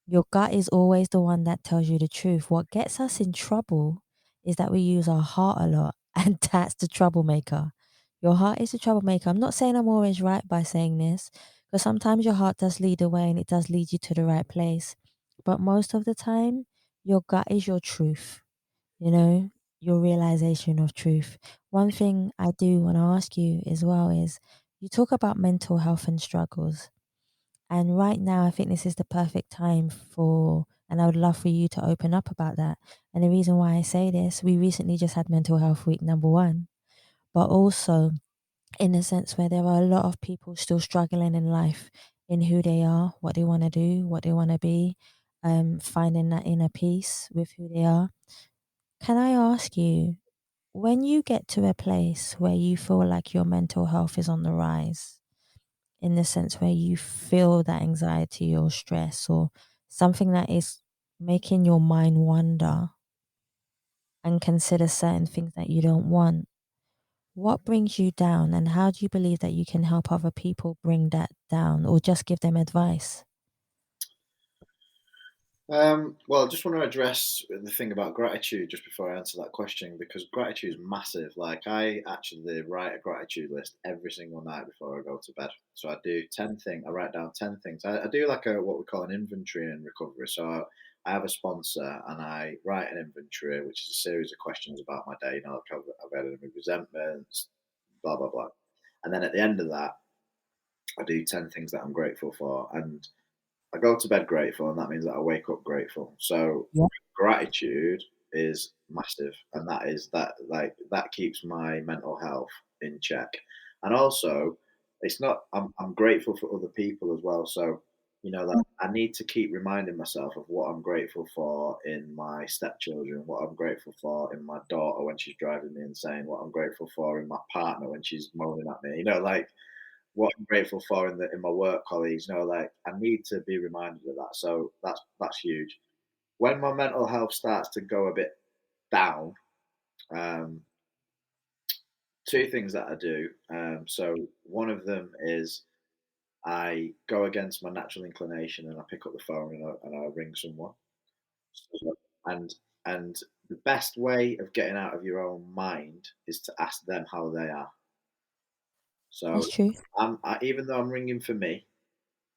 Your gut is always the one that tells you the truth. What gets us in trouble is that we use our heart a lot, and that's the troublemaker. Your heart is the troublemaker. I'm not saying I'm always right by saying this, because sometimes your heart does lead the way and it does lead you to the right place. But most of the time, your gut is your truth, you know, your realization of truth. One thing I do want to ask you as well is, you talk about mental health and struggles. And right now, I think this is the perfect time for, and I would love for you to open up about that. And the reason why I say this, we recently just had Mental Health Week #1, but also in a sense where there are a lot of people still struggling in life, in who they are, what they want to do, what they want to be, finding that inner peace with who they are. Can I ask you, when you get to a place where you feel like your mental health is on the rise, in the sense where you feel that anxiety or stress or something that is making your mind wander and consider certain things that you don't want, what brings you down, and how do you believe that you can help other people bring that down or just give them advice? Well, I just want to address the thing about gratitude just before I answer that question, because gratitude is massive. Like, I actually write a gratitude list every single night before I go to bed. So I do 10 things. I write down 10 things. I do like a what we call an inventory in recovery. So I have a sponsor and I write an inventory, which is a series of questions about my day. You know, like I've had any resentments, blah blah blah. And then at the end of that, I do 10 things that I'm grateful for. And I go to bed grateful, and that means that I wake up grateful. So Yeah. gratitude is massive, and that keeps my mental health in check. And also, it's not. I'm grateful for other people as well. So that I need to keep reminding myself of what I'm grateful for in my stepchildren, what I'm grateful for in my daughter when she's driving me insane, what I'm grateful for in my partner when she's moaning at me. Like what I'm grateful for in my work colleagues. Like I need to be reminded of that. So that's huge. When my mental health starts to go a bit down, um, two things that I do. So one of them is I go against my natural inclination and I pick up the phone and I ring someone. So- And and the best way of getting out of your own mind is to ask them how they are. So That's true. even though I'm ringing for me,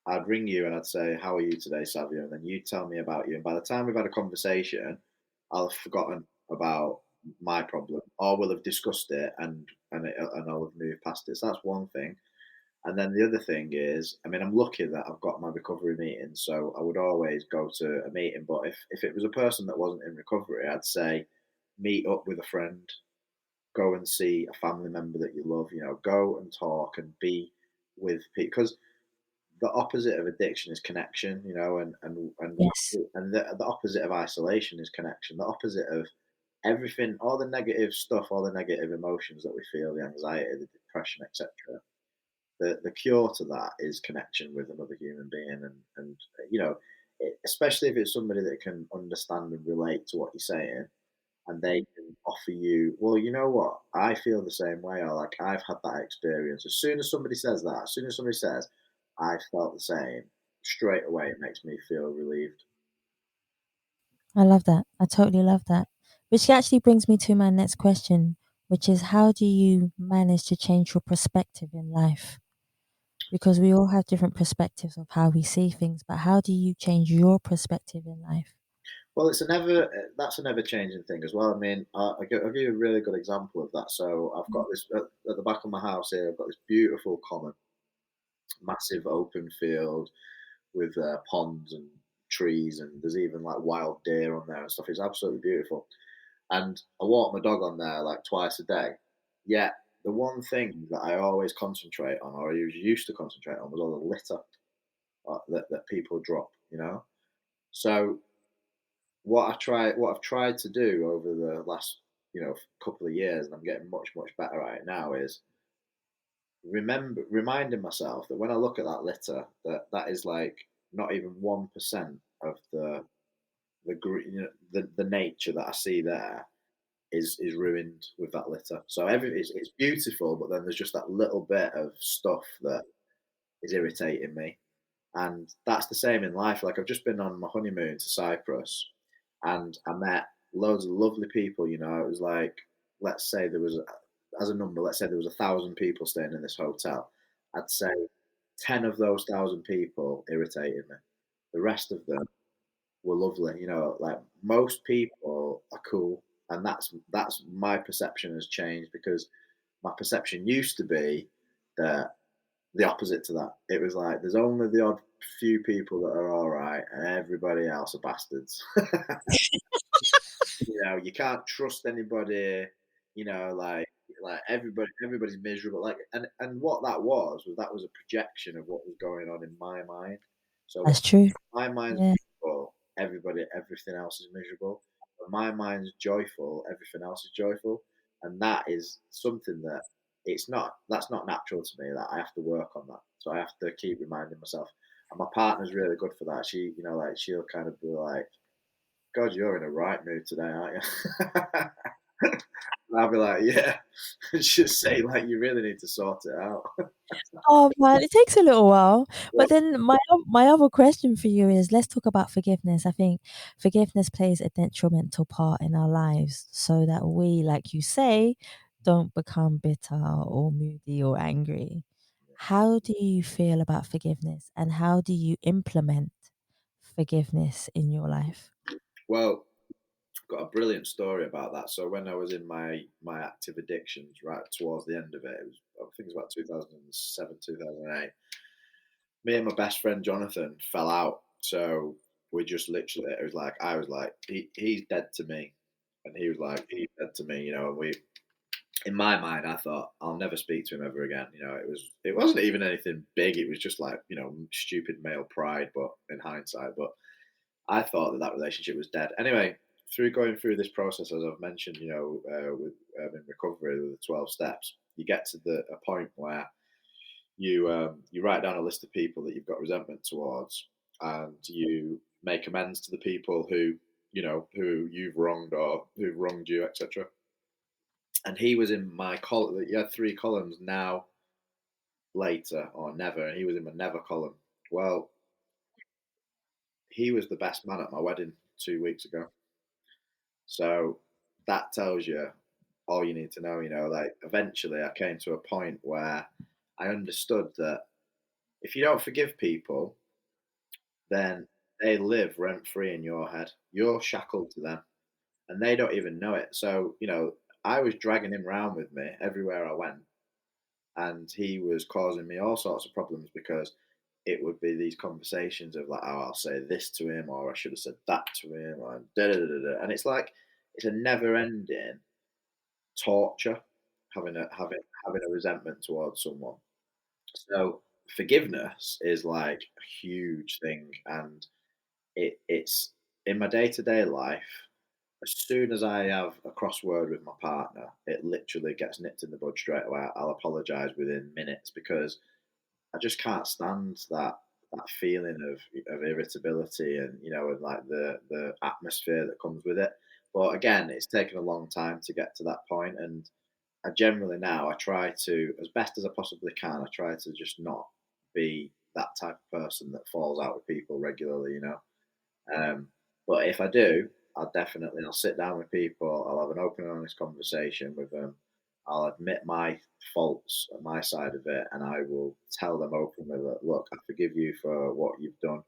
I'd ring you and I'd say, "How are you today, Savio?" And then you tell me about you. And by the time we've had a conversation, I'll have forgotten about my problem, or we'll have discussed it and I'll have moved past it. So that's one thing. And then the other thing is, I mean, I'm lucky that I've got my recovery meeting, so I would always go to a meeting. But if it was a person that wasn't in recovery, I'd say meet up with a friend, go and see a family member that you love. Go and talk and be with people, because the opposite of addiction is connection, Yes. and the opposite of isolation is connection. The opposite of everything, all the negative stuff, all the negative emotions that we feel, the anxiety, the depression, etc. The cure to that is connection with another human being, and especially if it's somebody that can understand and relate to what you're saying, and they can offer you, well, you know what, I feel the same way, or like I've had that experience. As soon as somebody says that, as soon as somebody says, I felt the same, straight away it makes me feel relieved. I love that. I totally love that. Which actually brings me to my next question, which is, how do you manage to change your perspective in life? Because we all have different perspectives of how we see things, but how do you change your perspective in life? Well, that's a never changing thing as well. I mean, I'll give you a really good example of that. So I've got this at the back of my house here. I've got this beautiful common, massive open field with ponds and trees, and there's even like wild deer on there and stuff. It's absolutely beautiful. And I walk my dog on there like twice a day. Yet the one thing that I always concentrate on, or I used to concentrate on, was all the litter that people drop. So what I've tried to do over the last couple of years, and I'm getting much better at it now, is reminding myself that when I look at that litter, that is like not even 1% of the nature that I see there is ruined with that litter. So it's beautiful, but then there's just that little bit of stuff that is irritating me. And that's the same in life. Like, I've just been on my honeymoon to Cyprus, and I met loads of lovely people. It was like, let's say there was, as a number, let's say there was 1,000 people staying in this hotel. I'd say 10 of those 1,000 people irritated me. The rest of them were lovely. Like, most people are cool, and that's my perception has changed, because my perception used to be that the opposite to that. It was like there's only the odd few people that are all right, and everybody else are bastards. You can't trust anybody. Like everybody's miserable. Like, and what that was a projection of what was going on in my mind. So That's true. my mind's Yeah. miserable, everything else is miserable. When my mind's joyful, everything else is joyful, and that is something that's not natural to me. That I have to work on that. So I have to keep reminding myself. And my partner's really good for that. She'll kind of be like, "God, you're in a right mood today, aren't you?" And I'll be like, "Yeah." And she'll say, like, "You really need to sort it out." Oh man, it takes a little while. But then my other question for you is, let's talk about forgiveness. I think forgiveness plays a detrimental part in our lives, so that we, like you say, don't become bitter or moody or angry. How do you feel about forgiveness, and how do you implement forgiveness in your life? Well, got a brilliant story about that. So when I was in my active addictions, right towards the end of it, I think it was about 2007, 2008. Me and my best friend Jonathan fell out. So we just literally, it was like, I was like, he's dead to me, and he was like, he's dead to me. And we, in my mind, I thought I'll never speak to him ever again. It wasn't even anything big. It was just like, stupid male pride, but in hindsight. But I thought that relationship was dead. Anyway, through going through this process, as I've mentioned, with in recovery with the 12 steps, you get to a point where you write down a list of people that you've got resentment towards, and you make amends to the people who you've wronged or who've wronged you, etc. And he was in my column. You had 3 columns: now, later, or never. And he was in my never column. Well, he was the best man at my wedding 2 weeks ago. So that tells you all you need to know. Like, eventually I came to a point where I understood that if you don't forgive people, then they live rent free in your head. You're shackled to them, and they don't even know it. So, I was dragging him around with me everywhere I went, and he was causing me all sorts of problems, because it would be these conversations of like, oh, I'll say this to him, or I should have said that to him, or da da da da. And it's like, it's a never-ending torture having a resentment towards someone. So forgiveness is like a huge thing, and it's in my day-to-day life. As soon as I have a crossword with my partner, it literally gets nipped in the bud straight away. I'll apologise within minutes, because I just can't stand that feeling of irritability, and like the atmosphere that comes with it. But again, it's taken a long time to get to that point, and I generally now I try to, as best as I possibly can, I try to just not be that type of person that falls out with people regularly. Um, but if I do, I'll sit down with people. I'll have an open and honest conversation with them. I'll admit my faults on my side of it, and I will tell them openly that, look, I forgive you for what you've done,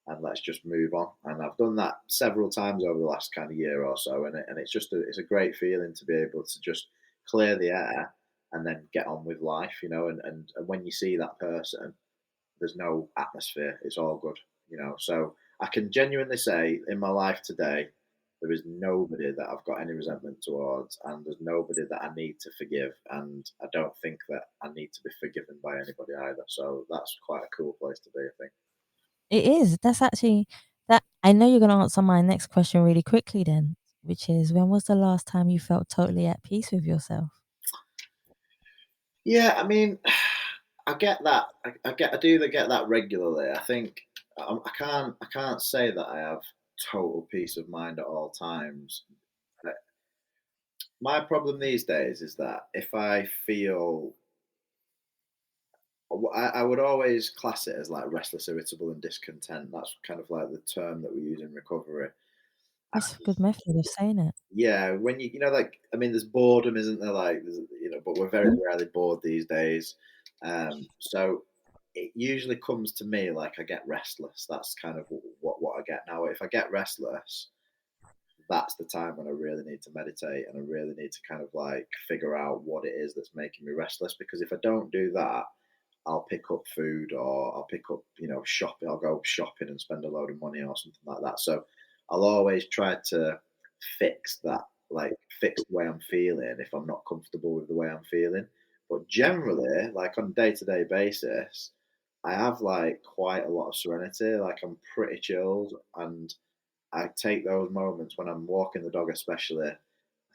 and let's just move on. And I've done that several times over the last kind of year or so, and it's just it's a great feeling to be able to just clear the air and then get on with life. And when you see that person, there's no atmosphere. It's all good. So I can genuinely say, in my life today, there is nobody that I've got any resentment towards, and there's nobody that I need to forgive, and I don't think that I need to be forgiven by anybody either. So that's quite a cool place to be, I think. It is. That's actually that. I know you're going to answer my next question really quickly, then, which is when was the last time you felt totally at peace with yourself? Yeah, I mean, I get that. I do get that regularly. I think I can't say that I have total peace of mind at all times. But my problem these days is that if I feel, I would always class it as like restless, irritable, and discontent. That's kind of like the term that we use in recovery. That's a good method of saying it. Yeah, when you know, like, I mean, there's boredom, isn't there? Like, but we're very rarely bored these days. So it usually comes to me like I get restless. That's kind of what I get now. If I get restless, that's the time when I really need to meditate and I really need to kind of like figure out what it is that's making me restless. Because if I don't do that, I'll pick up food or I'll pick up, shopping. I'll go shopping and spend a load of money or something like that. So I'll always try to fix that, like fix the way I'm feeling if I'm not comfortable with the way I'm feeling. But generally, like on a day to day basis, I have like quite a lot of serenity. Like I'm pretty chilled, and I take those moments when I'm walking the dog, especially. I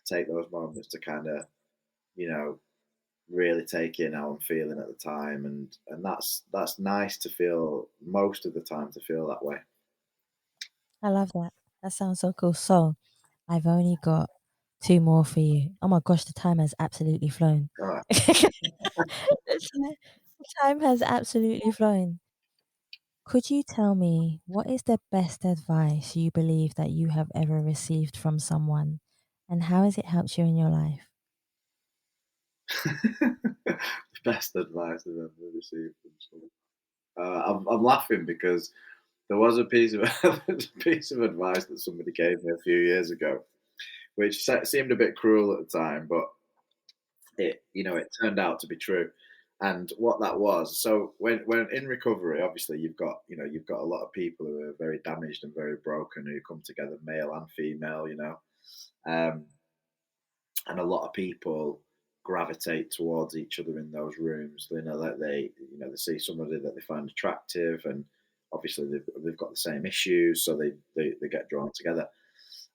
take those moments to kind of, you know, really take in how I'm feeling at the time, and that's nice to feel most of the time to feel that way. I love that. That sounds so cool. So I've only got two more for you. Oh my gosh, the time has absolutely flown. All right. The time has absolutely flown. Could you tell me what is the best advice you believe that you have ever received from someone, and how has it helped you in your life? Best advice I've ever received from someone. I'm laughing because there was a piece of a piece of advice that somebody gave me a few years ago, which seemed a bit cruel at the time, but it turned out to be true. And what that was, so when in recovery, obviously you've got a lot of people who are very damaged and very broken who come together, male and female, um, and a lot of people gravitate towards each other in those rooms. They know that they see somebody that they find attractive, and obviously they've got the same issues, so they get drawn together.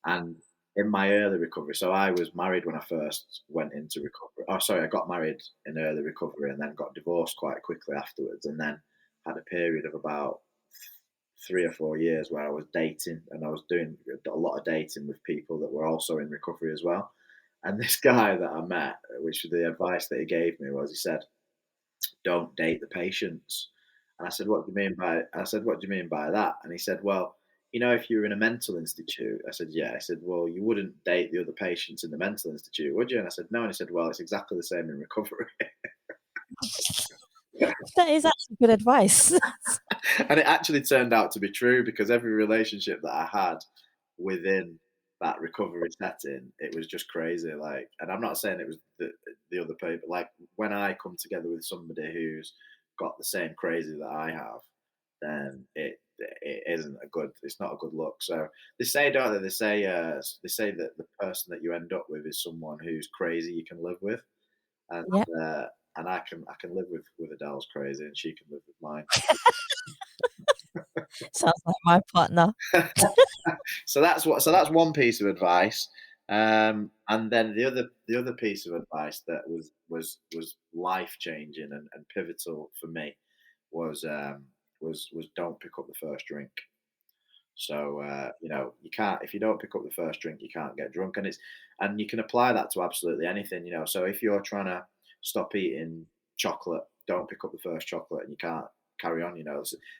And in my early recovery, so I was married when I first went into recovery. Oh, sorry, I got married in early recovery and then got divorced quite quickly afterwards, and then had a period of about 3 or 4 years where I was dating, and I was doing a lot of dating with people that were also in recovery as well. And this guy that I met, which was the advice that he gave me, was he said, "Don't date the patients." And I said, "What do you mean by?" I said, "What do you mean by that?" And he said, "Well, if you were in a mental institute." I said, "Yeah." I said, "Well, you wouldn't date the other patients in the mental institute, would you?" And I said, "No." And he said, "Well, it's exactly the same in recovery." That is actually good advice. And it actually turned out to be true because every relationship that I had within that recovery setting, it was just crazy. Like, and I'm not saying it was the other people. Like when I come together with somebody who's got the same crazy that I have, then it isn't a good. It's not a good look. So they say, don't they? They say that the person that you end up with is someone who's crazy you can live with, and Yep. and I can live with Adele's crazy, and she can live with mine. Sounds like my partner. So that's one piece of advice. And then the other piece of advice that was life changing and pivotal for me was don't pick up the first drink. So you can't, if you don't pick up the first drink, you can't get drunk, and you can apply that to absolutely anything. So if you're trying to stop eating chocolate, don't pick up the first chocolate, and you can't carry on.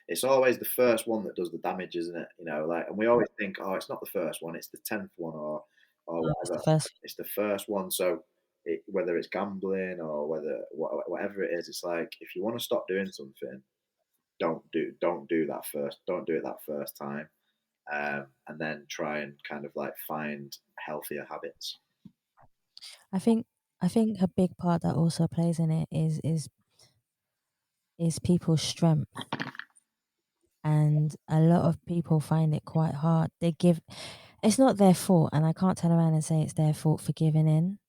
It's always the first one that does the damage, isn't it? And we always think, oh, it's not the first one, it's the 10th one, or No, it's the whatever. first. It's the first one. So whether it's gambling or whatever it is, it's like if you want to stop doing something, don't do that first. Don't do it that first time, and then try and kind of like find healthier habits. I think I think a big part that also plays in it is people's strength, and a lot of people find it quite hard. it's not their fault, and I can't turn around and say it's their fault for giving in,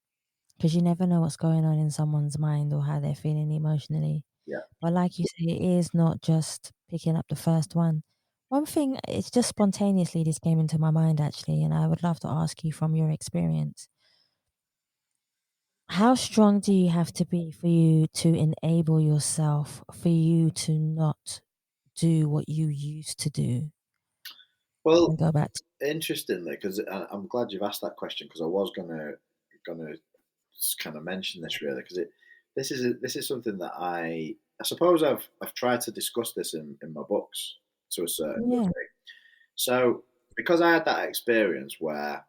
because you never know what's going on in someone's mind or how they're feeling emotionally. Yeah. But like you say, it is not just picking up the first one. One thing, it's just spontaneously this came into my mind actually, and I would love to ask you from your experience. How strong do you have to be for you to enable yourself, for you to not do what you used to do Well, and go back to? interestingly, because I'm glad you've asked that question, because I was gonna kind of mention this really, because this is something that I suppose I've tried to discuss this in my books to a certain Yeah, degree. So because I had that experience where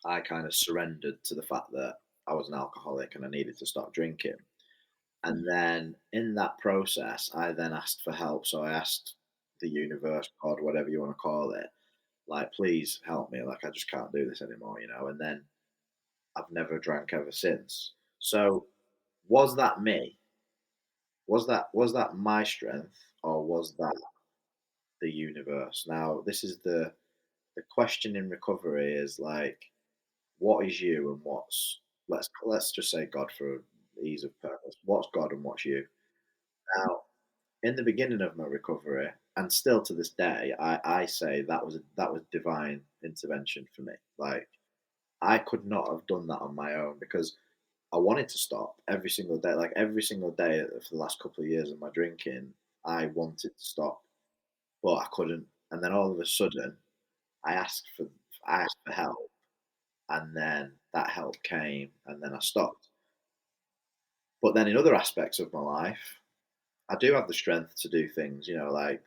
I kind of surrendered to the fact that I was an alcoholic and I needed to stop drinking. And then in that process, I then asked for help. So I asked the universe, God, whatever you want to call it, like, please help me. Like, I just can't do this anymore, you know? And then I've never drank ever since. So was that me? Was that my strength, or was that the universe? Now, this is the question in recovery is like, what is you and what's let's just say God for ease of purpose. What's God and what's you? Now, in the beginning of my recovery, and still to this day, I say that was divine intervention for me. Like, I could not have done that on my own, because I wanted to stop every single day. Like, every single day for the last couple of years of my drinking, I wanted to stop, but I couldn't. And then all of a sudden, I asked for I asked for help, and then that help came, and then I stopped. But then in other aspects of my life, I do have the strength to do things, like,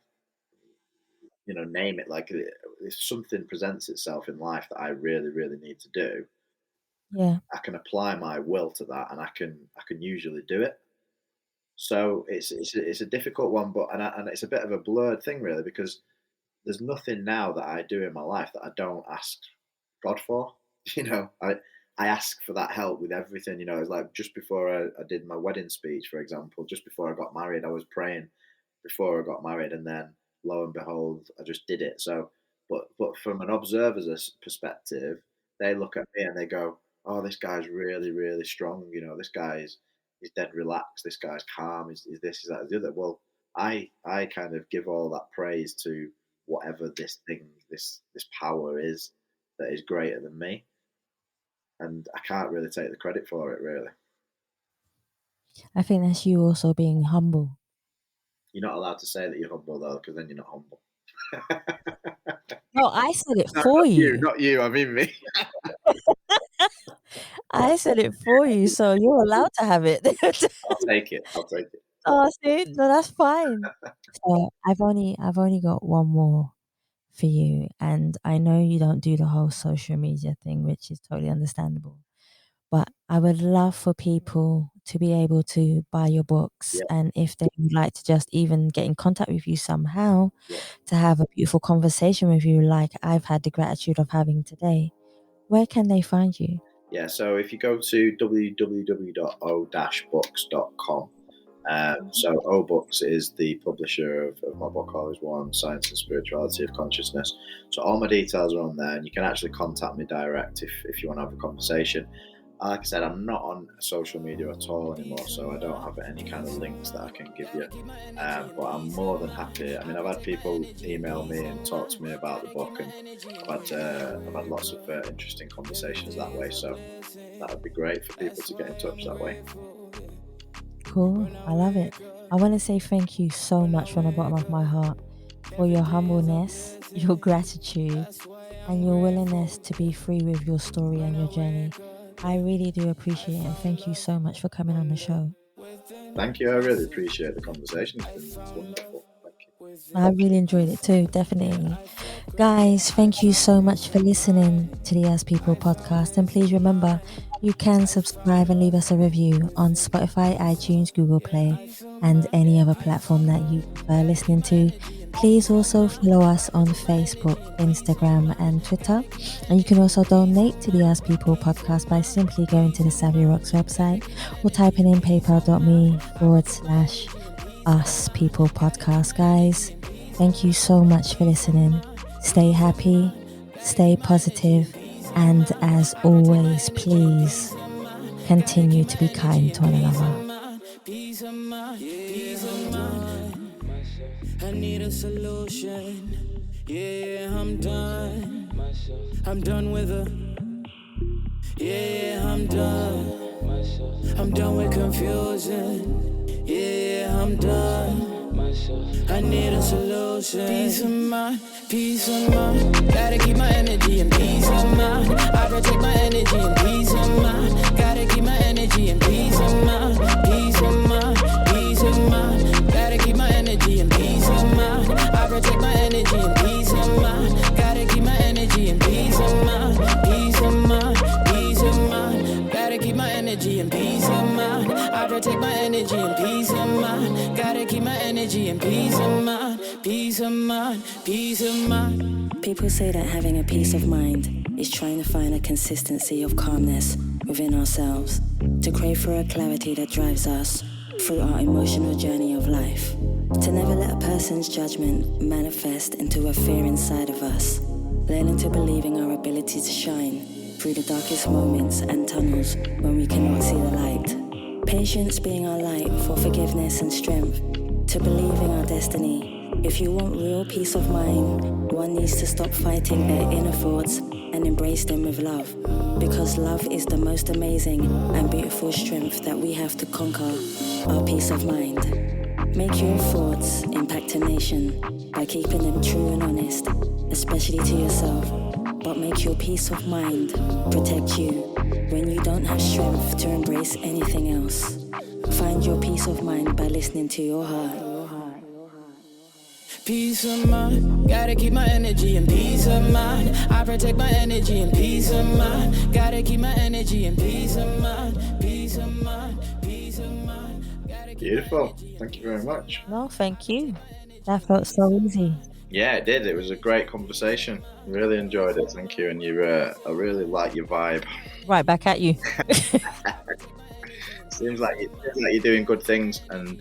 name it. Like, if something presents itself in life that I really, really need to do, yeah, I can apply my will to that, and I can usually do it. So it's a difficult one, but and it's a bit of a blurred thing really, because there's nothing now that I do in my life that I don't ask God for. I ask for that help with everything. It's like just before I did my wedding speech, for example, just before I got married, I was praying before I got married, and then lo and behold, I just did it. So, but from an observer's perspective, they look at me and they go, "Oh, this guy's really, really strong. This guy's he's dead relaxed. This guy's calm. Is this, is that, is the other." Well, I kind of give all that praise to whatever this thing, this power is that is greater than me, and I can't really take the credit for it. Really, I think that's you also being humble. you're not allowed to say that you're humble though, because then you're not humble. No, I said it No, for not you, you. not you. I mean me. I said it for you, so you're allowed to have it. I'll take it. I'll take it. Oh, see, no, that's fine. So I've only got one more for you, and I know you don't do the whole social media thing, which is totally understandable. But I would love for people to be able to buy your books, Yeah, and if they would like to just even get in contact with you somehow yeah. to have a beautiful conversation with you, like I've had the gratitude of having today, where can they find you? Yeah, so if you go to www.o-books.com, so O Books is the publisher of my book, Always One, Science and Spirituality of Consciousness. So all my details are on there, and you can actually contact me direct if you want to have a conversation. Like I said, I'm not on social media at all anymore, so I don't have any kind of links that I can give you. But I'm more than happy. I mean, I've had people email me and talk to me about the book, and I've had lots of interesting conversations that way. So that would be great for people to get in touch that way. Cool. I love it. I want to say thank you so much from the bottom of my heart for your humbleness, your gratitude, and your willingness to be free with your story and your journey. I really do appreciate it, and thank you so much for coming on the show. Thank you. I really appreciate the conversation. It's wonderful. Thank you. I really enjoyed it too, definitely. Guys, thank you so much for listening to the As People podcast. And please remember, you can subscribe and leave us a review on Spotify, iTunes, Google Play, and any other platform that you prefer listening to. Please also follow us on Facebook, Instagram, and Twitter. And you can also donate to the As People podcast by simply going to the Savvy Rocks website or typing in paypal.me/Us People podcast. Guys, thank you so much for listening. Stay happy, stay positive, and as always, please continue to be kind to one another. Peace of mind, peace of mind. I need a solution. Yeah, I'm done. I'm done with her. Yeah, I'm done. I'm done with confusion. Yeah, I'm done. I need a solution. Peace of mind, peace of mind. Gotta keep my energy and peace of mind. I protect my energy and peace of mind. Gotta keep my energy and peace of mind. Peace of mind, peace of mind. Gotta keep my energy and peace of mind. I protect my energy and peace of mind. Gotta keep my energy and peace of mind. Peace of mind, peace of mind. Gotta keep my energy and peace of mind. I protect my energy and peace of mind. Gotta keep my energy and peace of mind. Peace of mind, peace of mind. People say that having a peace of mind is trying to find a consistency of calmness within ourselves, to crave for a clarity that drives us through our emotional journey of life, to never let a person's judgment manifest into a fear inside of us, learning to believe in our ability to shine through the darkest moments and tunnels when we cannot see the light. Patience being our light for forgiveness and strength, to believe in our destiny. If you want real peace of mind, one needs to stop fighting their inner thoughts and embrace them with love, because love is the most amazing and beautiful strength that we have to conquer our peace of mind. Make your thoughts impact a nation by keeping them true and honest, especially to yourself, but make your peace of mind protect you when you don't have strength to embrace anything else. Find your peace of mind by listening to your heart. Peace of mind, gotta keep my energy and peace of mind. I protect my energy and peace of mind. Gotta keep my energy and peace of mind. Peace of mind, peace of mind. Beautiful. Thank you very much. No, thank you. That felt so easy. Yeah, it did. It was a great conversation. Really enjoyed it. Thank you. And I really like your vibe. Right back at you. Seems like you're doing good things. And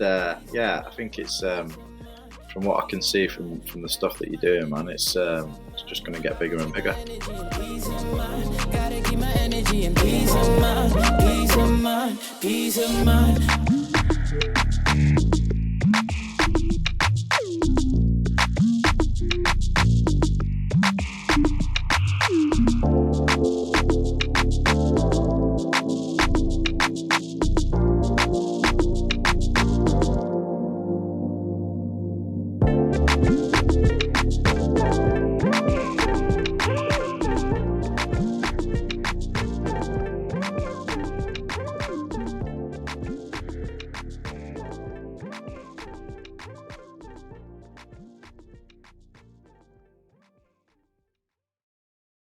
yeah, I think it's from what I can see from the stuff that you're doing, man, it's just going to get bigger and bigger. Gotta keep my energy and peace of mind. Peace of mind, peace of mind.